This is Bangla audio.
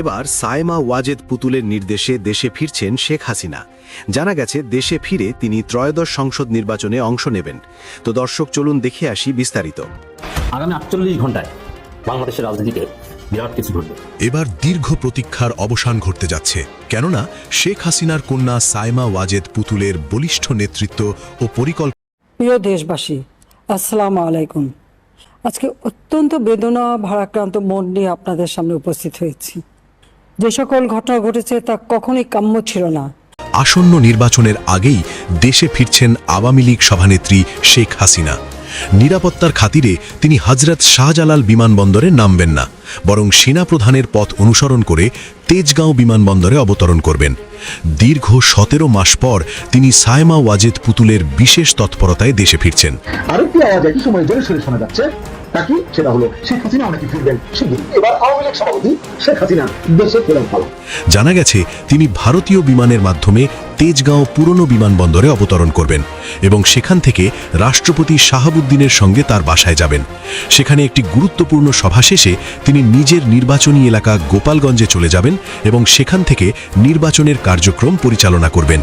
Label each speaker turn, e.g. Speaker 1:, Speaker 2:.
Speaker 1: এবার সায়মা ওয়াজেদ পুতুলের নির্দেশে দেশে ফিরছেন শেখ হাসিনা। জানা গেছে দেশে ফিরে তিনি ত্রয়োদশ সংসদ নির্বাচনে অংশ নেবেন। তো দর্শক, চলুন দেখে আসি বিস্তারিত।
Speaker 2: আগামী 48 ঘন্টায় বাংলাদেশের রাজনীতিতে বিরাট কিছু ঘটবে।
Speaker 3: এবার দীর্ঘ প্রতীক্ষার অবসান ঘটতে যাচ্ছে, কেননা শেখ হাসিনার কন্যা সায়মা ওয়াজেদ পুতুলের বলিষ্ঠ নেতৃত্ব ও পরিকল্পনা।
Speaker 4: প্রিয় দেশবাসী, আসসালামু আলাইকুম। আজকে অত্যন্ত বেদনা ভারাক্রান্ত মন নিয়ে আপনাদের সামনে উপস্থিত হয়েছি। যে সকল ঘটনা ঘটেছে তা কখনোই কাম্য ছিল না।
Speaker 3: আসন্ন নির্বাচনের আগেই দেশে ফিরছেন আওয়ামী লীগ সভানেত্রী শেখ হাসিনা। নিরাপত্তার খাতিরে তিনি হযরত শাহজালাল বিমানবন্দরে নামবেন না, বরং সেনাপ্রধানের পথ অনুসরণ করে তেজগাঁও বিমানবন্দরে অবতরণ করবেন। দীর্ঘ 17 মাস পর তিনি সায়মা ওয়াজেদ পুতুলের বিশেষ তৎপরতায় দেশে ফিরছেন।
Speaker 5: আরেকটি আওয়াজ একই সময় জোরে সোরে শোনা যাচ্ছে, তাকে সেটা হলো শেখ হাসিনা অনেকে ফিরবেন শিগগিরই। এবার আওয়ামী লীগ সভাপতি শেখ হাসিনা দেশে ফেরার পালা।
Speaker 3: জানা গেছে তিনি ভারতীয় বিমানের মাধ্যমে তেজগাঁও পুরনো বিমানবন্দরে অবতরণ করবেন এবং সেখান থেকে রাষ্ট্রপতি শাহাবুদ্দিনের সঙ্গে তার বাসায় যাবেন। সেখানে একটি গুরুত্বপূর্ণ সভা শেষে তিনি নিজের নির্বাচনী এলাকা গোপালগঞ্জে চলে যাবেন এবং সেখান থেকে নির্বাচনের কার্যক্রম পরিচালনা করবেন।